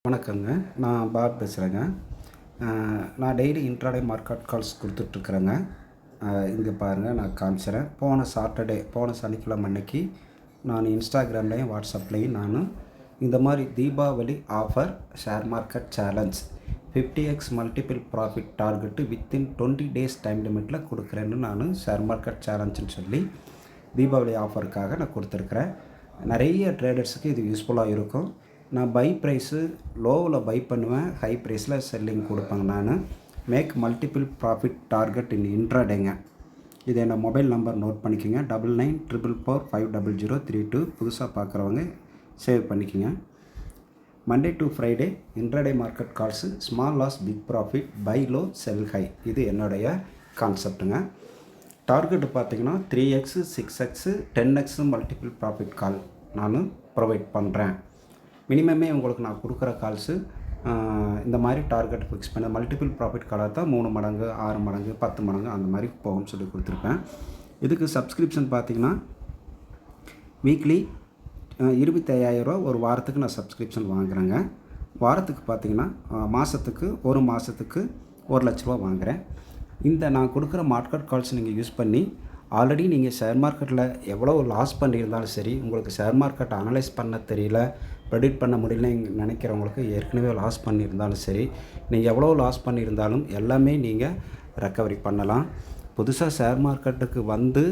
வணக்கங்க. நான் பாப் பேசுகிறேங்க. நான் டெய்லி இன்ட்ராடே மார்க்கெட் கால்ஸ் கொடுத்துட்ருக்குறேங்க. இங்கே பாருங்கள், நான் காமிச்சிறேன். போன சனிக்கிழமை அன்னைக்கு நான் இன்ஸ்டாகிராம்லேயும் வாட்ஸ்அப்லேயும் இந்த மாதிரி Deepavali offer share market challenge 50x multiple profit target within 20 days time லிமிட்டில் கொடுக்குறேன்னு நான் ஷேர் மார்க்கெட் சேலஞ்சுன்னு சொல்லி தீபாவளி ஆஃபருக்காக நான் கொடுத்துருக்குறேன். நிறைய ட்ரேடர்ஸுக்கு இது யூஸ்ஃபுல்லாக இருக்கும். நான் பை ப்ரைஸு லோவில் பை பண்ணுவேன், ஹை ப்ரைஸில் செல்லிங் கொடுப்பேங்க. நான் make multiple profit target in இன்ட்ராடேங்க. இது என்ன மொபைல் நம்பர் நோட் பண்ணிக்கோங்க. 9944450032. புதுசாக பார்க்குறவங்க சேவ் பண்ணிக்கோங்க. Monday to Friday intraday market calls small loss big profit, buy low sell high. இது என்னுடைய கான்செப்ட்டுங்க. டார்கெட்டு பார்த்திங்கன்னா 3x 6x 10x multiple profit கால் நான் ப்ரொவைட் பண்ணுறேன். மினிமமே உங்களுக்கு நான் கொடுக்குற கால்ஸு இந்த மாதிரி டார்கெட் ஃபிக்ஸ் பண்ண மல்டிபிள் ப்ராஃபிட் காலாக தான் 3 மடங்கு 6 மடங்கு 10 மடங்கு அந்த மாதிரி போகும்னு சொல்லி கொடுத்துருப்பேன். இதுக்கு சப்ஸ்கிரிப்ஷன் பார்த்திங்கன்னா வீக்லி 25,000 ஒரு வாரத்துக்கு நான் சப்ஸ்கிரிப்ஷன் வாங்குகிறேங்க. வாரத்துக்கு பார்த்திங்கன்னா மாதத்துக்கு 1 மாதத்துக்கு 1,00,000 வாங்குகிறேன். இந்த நான் கொடுக்குற மார்க்கெட் கால்ஸ் நீங்கள் யூஸ் பண்ணி ஆல்ரெடி நீங்கள் ஷேர் மார்க்கெட்டில் எவ்வளோ லாஸ் பண்ணியிருந்தாலும் சரி, உங்களுக்கு ஷேர் மார்க்கெட் அனலைஸ் பண்ண தெரியல, ப்ரெடிக்ட் பண்ண முடியலன்னு நினைக்கிறவங்களுக்கு, ஏற்கனவே லாஸ் பண்ணியிருந்தாலும் சரி, நீங்கள் எவ்வளோ லாஸ் பண்ணியிருந்தாலும் எல்லாமே நீங்கள் ரெக்கவரி பண்ணலாம். புதுசாக ஷேர் மார்க்கெட்டுக்கு வந்து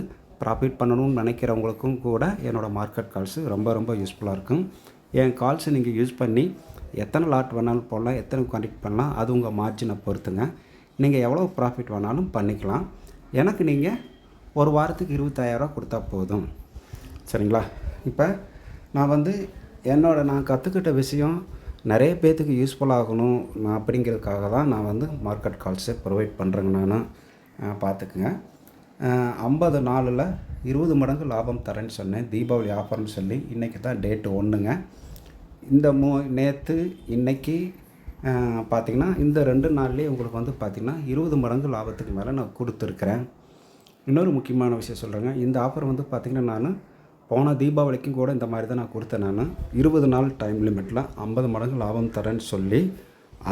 ப்ராஃபிட் பண்ணணும்னு நினைக்கிறவங்களுக்கும் கூட என்னோடய மார்க்கெட் கால்ஸு ரொம்ப ரொம்ப யூஸ்ஃபுல்லாக இருக்கும். என் கால்ஸை நீங்கள் யூஸ் பண்ணி எத்தனை லாட் வேணாலும் போடலாம், எத்தனை கான்டெக்ட் பண்ணலாம், அது உங்கள் மார்ஜினை பொறுத்துங்க. நீங்கள் எவ்வளோ ப்ராஃபிட் வேணாலும் பண்ணிக்கலாம். எனக்கு நீங்கள் ஒரு வாரத்துக்கு 25,000 கொடுத்தா போதும், சரிங்களா? இப்போ நான் கற்றுக்கிட்ட விஷயம் நிறைய பேர்த்துக்கு யூஸ்ஃபுல்லாகணும் அப்படிங்கிறதுக்காக தான் நான் மார்க்கெட் கால்ஸை ப்ரொவைட் பண்ணுறேங்க. நான் பார்த்துக்குங்க. 50 நாளில் 20 மடங்கு லாபம் தரேன்னு சொன்னேன், தீபாவளி ஆஃபர்னு சொல்லி. இன்றைக்கி தான் டேட்டு 1ங்க. இந்த நேற்று இன்றைக்கி பார்த்திங்கன்னா இந்த 2 நாள்லேயே உங்களுக்கு பார்த்திங்கன்னா 20 மடங்கு லாபத்துக்கு மேலே நான் கொடுத்துருக்குறேன். இன்னொரு முக்கியமான விஷயம் சொல்கிறேங்க. இந்த ஆஃபர் பார்த்திங்கன்னா நான் போன தீபாவளிக்கும் கூட இந்த மாதிரி தான் நான் கொடுத்தேன். நான் 20 நாள் டைம் லிமிட்டில் 50 மடங்கு லாபம் தரேன்னு சொல்லி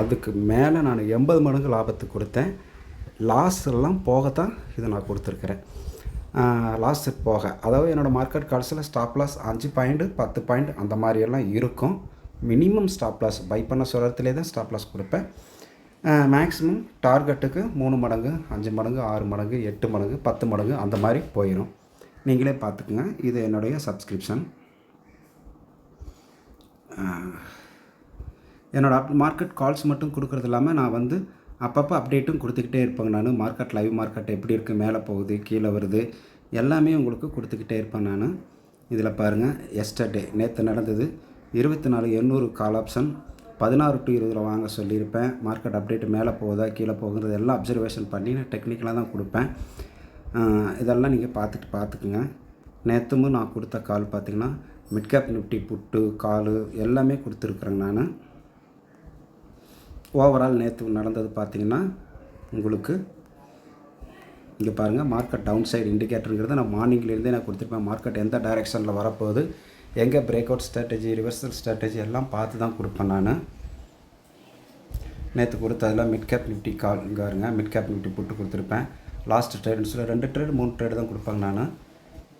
அதுக்கு மேலே நான் 80 மடங்கு லாபத்துக்கு கொடுத்தேன். லாஸ் எல்லாம் போகத்தான் இதை நான் கொடுத்துருக்குறேன். லாஸ் போக, அதாவது என்னோடய மார்க்கெட் கால்ஸில் ஸ்டாப் லாஸ் 5 பாயிண்ட் 10 பாயிண்ட் அந்த மாதிரியெல்லாம் இருக்கும். மினிமம் ஸ்டாப் லாஸ் பை பண்ண சொல்கிறதுலே தான் ஸ்டாப் லாஸ் கொடுப்பேன். மேக்ஸிமம் டார்கெட்டுக்கு 3 மடங்கு 5 மடங்கு 6 மடங்கு 8 மடங்கு 10 மடங்கு அந்த மாதிரி போயிடும். நீங்களே பார்த்துக்குங்க. இது என்னுடைய சப்ஸ்கிரிப்ஷன். என்னோடய மார்க்கெட் கால்ஸ் மட்டும் கொடுக்குறது இல்லாமல் நான் அப்பப்போ அப்டேட்டும் கொடுத்துக்கிட்டே இருப்பேங்க. நான் மார்க்கெட் லைவ் மார்க்கெட் எப்படி இருக்குது, மேலே போகுது கீழே வருது, எல்லாமே உங்களுக்கு கொடுத்துக்கிட்டே இருப்பேன். நான் இதில் பாருங்கள், எஸ்டர்டே நேற்று நடந்தது 24,800 கால் ஆப்ஷன் 16 to 20 வாங்க சொல்லியிருப்பேன். மார்க்கெட் அப்டேட்டு மேலே போகுதா கீழே போகுங்கிறது எல்லாம் அப்சர்வேஷன் பண்ணி நான் டெக்னிக்கலாக தான் கொடுப்பேன். இதெல்லாம் நீங்கள் பார்த்துக்குங்க. நேற்றுமும் நான் கொடுத்த கால் பார்த்திங்கன்னா மிட் கேப் நிஃப்டி புட்டு கால் எல்லாமே கொடுத்துருக்குறேங்க. நான் ஓவரால் நேற்று நடந்தது பார்த்திங்கன்னா உங்களுக்கு இங்கே பாருங்கள், மார்க்கெட் டவுன் சைடு இண்டிகேட்டருங்கிறத நான் மார்னிங்லேருந்தே நான் கொடுத்துருப்பேன். மார்க்கெட் எந்த டைரெக்ஷனில் வரப்போகுது, எங்கே break out strategy, reversal strategy எல்லாம் பார்த்து தான் கொடுப்பேன். நான் நேற்று கொடுத்ததில் மிட் கேப் நிஃப்டி கால் இங்கே வருங்க, மிட் கேப் நிஃப்டி புட்டு கொடுத்துருப்பேன். லாஸ்ட் ட்ரேடுன்னு சொல்லி 2 ட்ரேடு 3 ட்ரேடு தான் கொடுப்பாங்க. நான்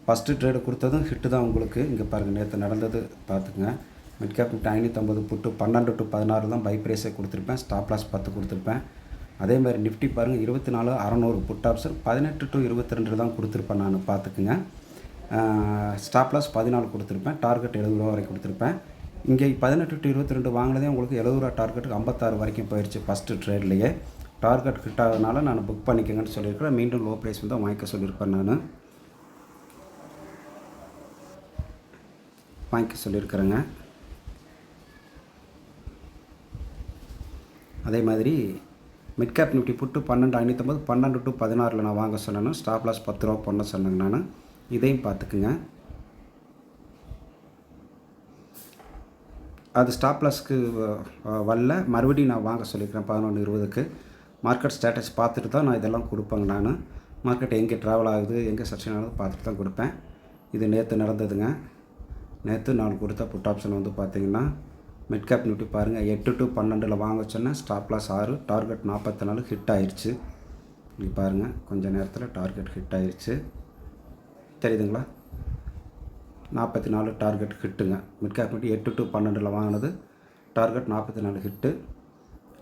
ஃபஸ்ட்டு ட்ரேடு கொடுத்ததும் ஹிட்டு தான் உங்களுக்கு. இங்கே பாருங்கள், நேற்று நடந்தது பார்த்துக்குங்க. Mid cap Nifty 550 put 12 to 16 தான் பை ப்ரைஸே கொடுத்துருப்பேன். ஸ்டாப் லாஸ் 10 கொடுத்துருப்பேன். அதே மாதிரி நிஃப்டி பாருங்கள் 24,600 புட் ஆப்ஷன் 18 to 22 தான் கொடுத்துருப்பேன். நான் பார்த்துக்குங்க. ஸ்டாப் லாஸ் 14 கொடுத்துருப்பேன். டார்கெட் 70 ரூபா வரைக்கும் கொடுத்துருப்பேன். இங்கே 18 to 22 வாங்கினதே உங்களுக்கு 70 ரூபா டார்கெட்டுக்கு 56 வரைக்கும் போயிடுச்சு. ஃபஸ்ட்டு ட்ரேட்லேயே டார்கெட் கிட்டாதனால நான் புக் பண்ணிக்கங்கன்னு சொல்லியிருக்கிறேன். மீண்டும் லோ ப்ரைஸ் தான் வாங்கிக்க சொல்லியிருப்பேன். நான் வாங்கிக்க சொல்லியிருக்கிறேங்க. அதே மாதிரி mid cap Nifty put 12,550 12 to 16 நான் வாங்க சொன்னேன். ஸ்டாப் லாஸ் 10 ரூபா பண்ண சொன்னேங்க. நான் இதையும் பார்த்துக்குங்க. அது ஸ்டாப் லாஸ்க்கு வரல, மறுபடியும் நான் வாங்க சொல்லியிருக்கிறேன் 11:20க்கு. மார்க்கெட் ஸ்டேட்டஸ் பார்த்துட்டு தான் நான் இதெல்லாம் கொடுப்பேங்க. நான் மார்க்கெட் எங்கே ட்ராவல் ஆகுது, எங்கே செக்ஷன் ஆகுது பார்த்துட்டு தான் கொடுப்பேன். இது நேற்று நடந்ததுங்க. நேற்று நான் கொடுத்த புட் ஆப்ஷன் பார்த்திங்கன்னா மிட் கேப் நிஃப்டி பாருங்கள் 8 to 12 வாங்க சொன்னேன். ஸ்டாப் லாஸ் 6, டார்கெட் 44 ஹிட் ஆயிடுச்சு. இங்கே பாருங்கள், கொஞ்சம் நேரத்தில் டார்கெட் ஹிட் ஆயிடுச்சு. தெரியுதுங்களா? 44 டார்கெட் ஹிட்டுங்க. மிட் கேப் நிஃப்டி 8 to 12 வாங்கினது, டார்கெட் 44 ஹிட்டு.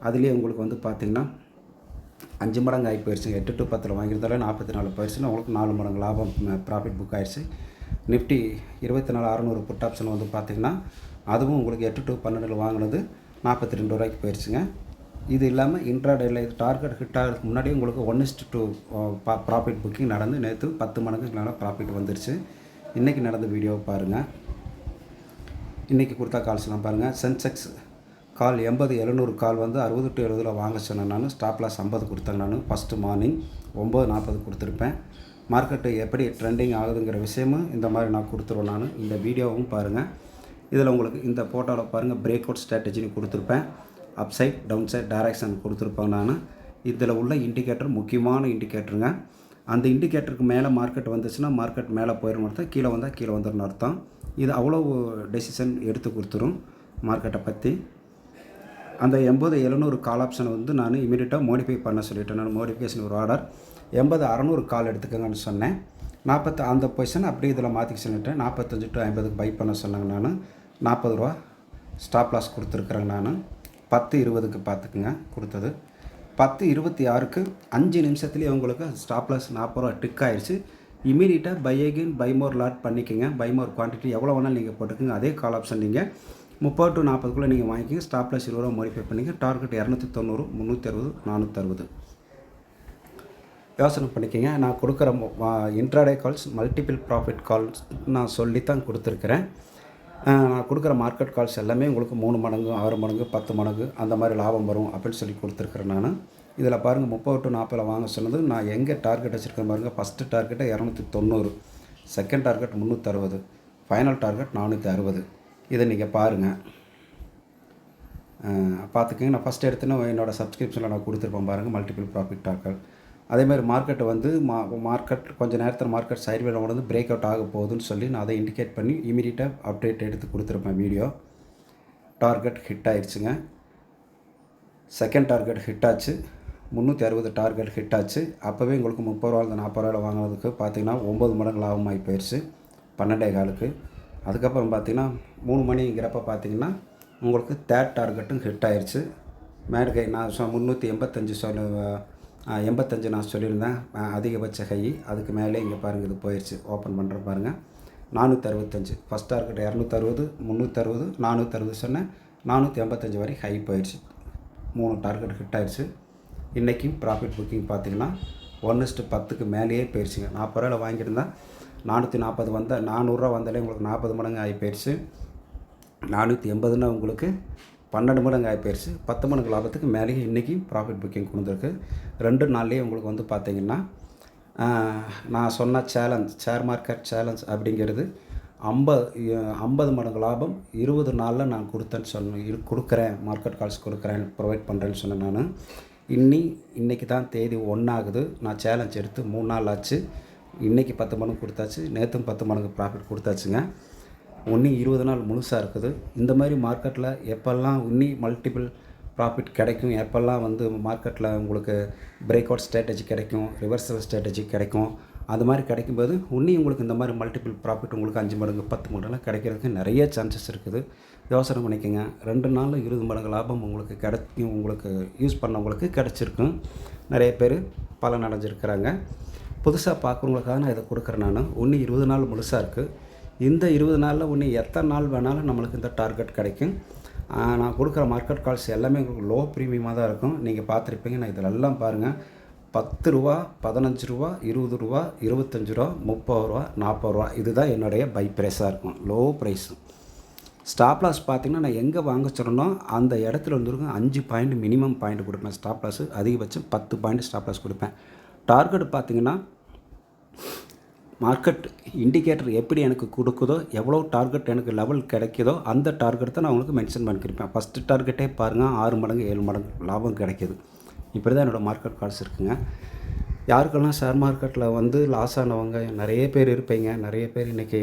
அதுலேயே உங்களுக்கு வந்து பார்த்திங்கன்னா 5 மடங்கு ஆகி போயிடுச்சுங்க. 8 to 10 வாங்கியிருந்தாலே 44 போயிடுச்சுன்னா உங்களுக்கு 4 மடங்கு லாபம் ப்ராஃபிட் புக் ஆயிடுச்சு. நிஃப்டி 24600 புட் ஆப்ஷன் வந்து பார்த்திங்கன்னா அதுவும் உங்களுக்கு 8 to 12 வாங்கினது 42 ரூபாய்க்கு போயிடுச்சுங்க. இது இல்லாமல் இன்ட்ராடேல டார்கெட் ஹிட் ஆகிறதுக்கு முன்னாடி உங்களுக்கு 1:2 ப்ராஃபிட் புக்கிங் நடந்து நேற்று 10 மடங்குக்கு மேலே ப்ராஃபிட் வந்துருச்சு. இன்றைக்கி நடந்த வீடியோவை பாருங்கள். இன்றைக்கி கொடுத்தா கால்ஸ்லாம் பாருங்கள். சென்செக்ஸ் கால் 80-700 கால் வந்து 60 to 70 வாங்க சொன்னேன். நான் ஸ்டாப் லாஸ் 50 கொடுத்தேன். நான் ஃபஸ்ட்டு மார்னிங் 9:40 கொடுத்துருப்பேன். மார்க்கெட்டு எப்படி ட்ரெண்டிங் ஆகுதுங்கிற விஷயமும் இந்த மாதிரி நான் கொடுத்துருவேன். நான் இந்த வீடியோவும் பாருங்கள். இதில் உங்களுக்கு இந்த ஃபோட்டோவில் பாருங்கள், பிரேக் அவுட் ஸ்ட்ராட்டஜின்னு கொடுத்துருப்பேன். அப்சைட் டவுன் சைட் டைரக்ஷன் கொடுத்துருப்பேன். நான் இதில் உள்ள இண்டிகேட்டர் முக்கியமான இண்டிகேட்டருங்க. அந்த இண்டிகேட்டருக்கு மேலே மார்க்கெட் வந்துச்சுன்னா மார்க்கெட் மேலே போயிடும் அர்த்தம், கீழே வந்தால் கீழே வந்துடும் அர்த்தம். இது அவ்வளோ டெசிஷன் எடுத்து கொடுத்துரும் மார்க்கெட்டை பற்றி. அந்த 80-700 கால் ஆப்ஷனை வந்து நான் இமீடியட்டாக மோடிஃபை பண்ண சொல்லிட்டேன். நான் மோடிஃபிகேஷன் ஒரு ஆர்டர் 80-600 கால் எடுத்துக்கங்கன்னு சொன்னேன். அந்த பொசிஷன் அப்படியே இதில் மாற்றிக்க சொல்லிட்டேன். 45 to 50 பை பண்ண சொன்னாங்க. நான் 40 ரூபா ஸ்டாப் லாஸ் கொடுத்துருக்குறேங்க. நான் 10:20 பார்த்துக்குங்க கொடுத்தது. 10:26 5 நிமிஷத்துலேயே உங்களுக்கு ஸ்டாப் லாஸ் 40 ரூபா டிக் ஆயிடுச்சு. இமீடியட்டாக buy again buy more lot பண்ணிக்கோங்க. பை மோர் குவான்டிட்டி எவ்வளோ வேணாலும் நீங்கள் போட்டுக்குங்க. அதே கால் ஆப்ஷன் நீங்கள் 30 to 40 நீங்கள் வாங்கிக்கிங்க. ஸ்டாப் லாஸ் 20 ரூபா மோடிஃபை பண்ணிங்க. டார்கெட் 290, 360, 460 யோசனை பண்ணிக்கோங்க. நான் கொடுக்குற intraday calls multiple profit calls நான் சொல்லி தான் கொடுத்துருக்குறேன். நான் கொடுக்குற மார்க்கெட் கால்ஸ் எல்லாமே உங்களுக்கு 3 மடங்கு 6 மடங்கு 10 மடங்கு அந்த மாதிரி லாபம் வரும் அப்படின்னு சொல்லி கொடுத்துருக்குறேன். நான் இதில் பாருங்கள் 30 to 40 வாங்க சொன்னது நான் எங்கே டார்கெட் வச்சுருக்கேன் பாருங்கள். ஃபஸ்ட்டு டார்கெட்டை 290, செகண்ட் டார்கெட் 360, ஃபைனல் டார்கெட் 460. இதை நீங்கள் பாருங்கள், பார்த்துக்கங்க. நான் ஃபஸ்ட் எடுத்துன்னு என்னோடய சப்ஸ்கிரிப்ஷனில் நான் கொடுத்துருப்பேன் பாருங்கள், மல்டிபிள் ப்ராஃபிட் டார்கெட். அதேமாதிரி மார்க்கெட்டை வந்து மார்க்கெட் கொஞ்சம் நேரத்தில் மார்க்கெட் சைட்வேல வந்து பிரேக் அவுட் ஆக போகுதுன்னு சொல்லி நான் அதை இண்டிகேட் பண்ணி இமீடியட்டாக அப்டேட் எடுத்து கொடுத்துருப்பேன் வீடியோ. டார்கெட் ஹிட் ஆயிடுச்சுங்க. செகண்ட் டார்கெட் ஹிட் ஆச்சு. 360 டார்கெட் ஹிட் ஆச்சு. அப்போவே உங்களுக்கு 30 ரூபா 40 ரூபாயில் வாங்கினதுக்கு பார்த்திங்கன்னா 9 மடங்கு லாபமாகி போயிடுச்சு 12:15. அதுக்கப்புறம் பார்த்திங்கன்னா 3 மணிங்கிறப்ப பார்த்திங்கன்னா உங்களுக்கு தேர்ட் டார்கெட்டும் ஹிட் ஆயிடுச்சு. மேற்கை நான் 385 நான் சொல்லியிருந்தேன் அதிகபட்ச ஹை. அதுக்கு மேலே இங்கே பாருங்கள் இது போயிடுச்சு. ஓப்பன் பண்ணுற பாருங்கள் 465. ஃபஸ்ட் டார்கெட் 260, 360, 460 சொன்னேன். 485 வரை ஹை போயிடுச்சு. 3 டார்கெட் ஹிட் ஆயிடுச்சு. இன்றைக்கும் ப்ராஃபிட் புக்கிங் பார்த்திங்கன்னா 1:10 மேலேயே போயிடுச்சுங்க. 40 ரூபாயில் வாங்கியிருந்தால் 440 வந்தால் 400 ரூபா வந்தாலே உங்களுக்கு 40 மடங்கு ஆகி போயிடுச்சு. 480ன்னா உங்களுக்கு 12 மடங்கு ஆகி போயிடுச்சு. 10 மடங்கு லாபத்துக்கு மேலேயே இன்றைக்கி ப்ராஃபிட் புக்கிங் கொடுத்துருக்கு. 2 நாள்லேயே உங்களுக்கு வந்து பார்த்திங்கன்னா நான் சொன்ன சேலஞ்ச் ஷேர் மார்க்கெட் சேலஞ்ச் அப்படிங்கிறது 50 மடங்கு லாபம் 20 நாளில் நான் கொடுக்குறேன். மார்க்கெட் கால்ஸ் கொடுக்குறேன், ப்ரொவைட் பண்ணுறேன்னு சொன்னேன். நான் இன்றைக்கி தான் தேதி 1 ஆகுது. நான் சேலஞ்ச் எடுத்து 3 நாள் ஆச்சு. இன்றைக்கி 10 மடங்கு கொடுத்தாச்சு, நேற்றும் 10 மடங்கு ப்ராஃபிட் கொடுத்தாச்சுங்க. 20 நாள் முழுசாக இருக்குது. இந்த மாதிரி மார்க்கெட்டில் எப்போல்லாம் மல்டிபிள் ப்ராஃபிட் கிடைக்கும், எப்போல்லாம் வந்து மார்க்கெட்டில் உங்களுக்கு பிரேக் அவுட் ஸ்ட்ராட்டஜி கிடைக்கும், ரிவர்சல் ஸ்ட்ராட்டஜி கிடைக்கும், அது மாதிரி கிடைக்கும்போது உங்களுக்கு இந்த மாதிரி மல்டிபிள் ப்ராஃபிட் உங்களுக்கு 5 மடங்கு 10 மடங்குலாம் கிடைக்கிறதுக்கு நிறைய சான்சஸ் இருக்குது. யோசனை பண்ணிக்கோங்க. 2 நாளில் 20 மடங்கு லாபம் உங்களுக்கு கிடைக்கும். உங்களுக்கு யூஸ் பண்ணவங்களுக்கு கிடச்சிருக்கும். நிறைய பேர் பலன் அடைஞ்சிருக்கிறாங்க. புதுசாக பார்க்குறவங்களுக்காக நான் இதை கொடுக்குறேன். நான் 20 நாள் முழுசாக இருக்குது. இந்த 20 நாளில் எத்தனை நாள் வேணாலும் நம்மளுக்கு இந்த டார்கெட் கிடைக்கும். நான் கொடுக்குற மார்க்கெட் கால்ஸ் எல்லாமே உங்களுக்கு லோ ப்ரீமியமாக தான் இருக்கும். நீங்கள் பார்த்துருப்பீங்க. நான் இதிலெல்லாம் பாருங்கள், 10 ரூபா, 15 ரூபா, 20 ரூபா, 25 ரூபா, 30 ரூபா, 40 ரூபா, இதுதான் என்னுடைய பை ப்ரைஸாக இருக்கும். Low price. ஸ்டாப் லாஸ் பார்த்திங்கன்னா நான் எங்கே வாங்க சொல்லணும்னோ அந்த இடத்துல வந்துருக்கும் 5 பாயிண்ட் மினிமம் பாயிண்ட் கொடுப்பேன். ஸ்டாப் லாஸு அதிகபட்சம் 10 பாயிண்ட் ஸ்டாப் லாஸ் கொடுப்பேன். டார்கெட் பார்த்திங்கன்னா மார்க்கெட் இண்டிகேட்டர் எப்படி எனக்கு கொடுக்குதோ, எவ்வளோ டார்கெட் எனக்கு லெவல் கிடைக்குதோ அந்த டார்கெட் தான் நான் உங்களுக்கு மென்ஷன் பண்ணியிருப்பேன். ஃபஸ்ட்டு டார்கெட்டே பாருங்கள் 6 மடங்கு 7 மடங்கு லாபம் கிடைக்கிது. இப்படி தான் என்னோடய மார்க்கெட் கால்ஸ் இருக்குங்க. யாருக்கெல்லாம் ஷேர் மார்க்கெட்டில் வந்து லாஸ் ஆனவங்க நிறைய பேர் இருப்பீங்க. நிறைய பேர் இன்றைக்கி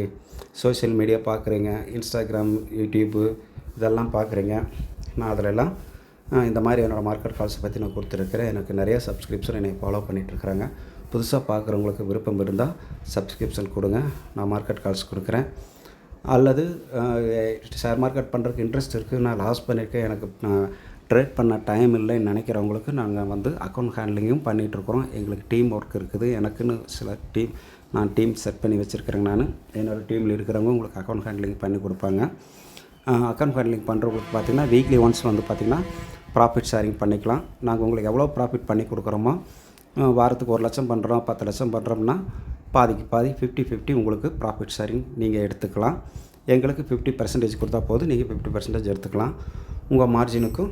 சோஷியல் மீடியா பார்க்குறீங்க, இன்ஸ்டாகிராம், யூடியூப்பு, இதெல்லாம் பார்க்குறீங்க. நான் அதிலெல்லாம் இந்த மாதிரி என்னோடய மார்க்கெட் கால்ஸை பற்றி நான் கொடுத்துருக்கிறேன். எனக்கு நிறைய சப்ஸ்கிரிப்ஷன் என்னை ஃபாலோ பண்ணிகிட்ருக்குறாங்க. புதுசாக பார்க்குறவங்களுக்கு விருப்பம் இருந்தால் சப்ஸ்கிரிப்ஷன் கொடுங்க, நான் மார்க்கெட் கால்ஸ் கொடுக்குறேன். அல்லது ஷேர் மார்க்கெட் பண்ணுறதுக்கு இன்ட்ரெஸ்ட் இருக்குது, நான் லாஸ் பண்ணியிருக்கேன், எனக்கு நான் ட்ரேட் பண்ண டைம் இல்லைன்னு நினைக்கிறவங்களுக்கு நாங்கள் வந்து அக்கௌண்ட் ஹேண்ட்லிங்கும் பண்ணிகிட்ருக்குறோம். எங்களுக்கு டீம் ஒர்க் இருக்குது. எனக்குன்னு சில நான் டீம் செட் பண்ணி வச்சுருக்கிறேங்க. என்னோடய டீமில் இருக்கிறவங்க உங்களுக்கு அக்கௌண்ட் ஹேண்ட்லிங் பண்ணி கொடுப்பாங்க. அக்கௌண்ட் ஹேண்ட்லிங் பண்ணுறவங்களுக்கு பார்த்திங்கன்னா வீக்லி ஒன்ஸ் வந்து பார்த்திங்கன்னா ப்ராஃபிட் ஷேரிங் பண்ணிக்கலாம். நாங்கள் உங்களுக்கு எவ்வளோ ப்ராஃபிட் பண்ணி கொடுக்குறோமோ, வாரத்துக்கு 1 லட்சம் பண்ணுறோம், 10 லட்சம் பண்ணுறோம்னா பாதிக்கு பாதி 50-50 உங்களுக்கு ப்ராஃபிட் ஷேரிங் நீங்கள் எடுத்துக்கலாம். எங்களுக்கு 50% கொடுத்தா போதும், நீங்கள் 50% எடுத்துக்கலாம். உங்கள் மார்ஜினுக்கும்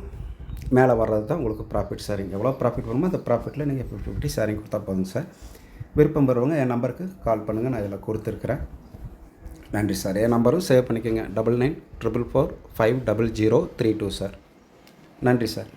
மேலே வர்றது தான் உங்களுக்கு ப்ராஃபிட் ஷேரிங். எவ்வளோ ப்ராஃபிட் வருமோ அந்த ப்ராஃபிட்டில் நீங்கள் 50-50 ஷேரிங் கொடுத்தா போதுங்க சார். விருப்பம் பெறுவங்க என் நம்பருக்கு கால் பண்ணுங்கள், நான் இதில் கொடுத்துருக்குறேன். நன்றி சார். என் நம்பரும் சேவ் பண்ணிக்கோங்க, 9944450032 சார். நன்றி சார்.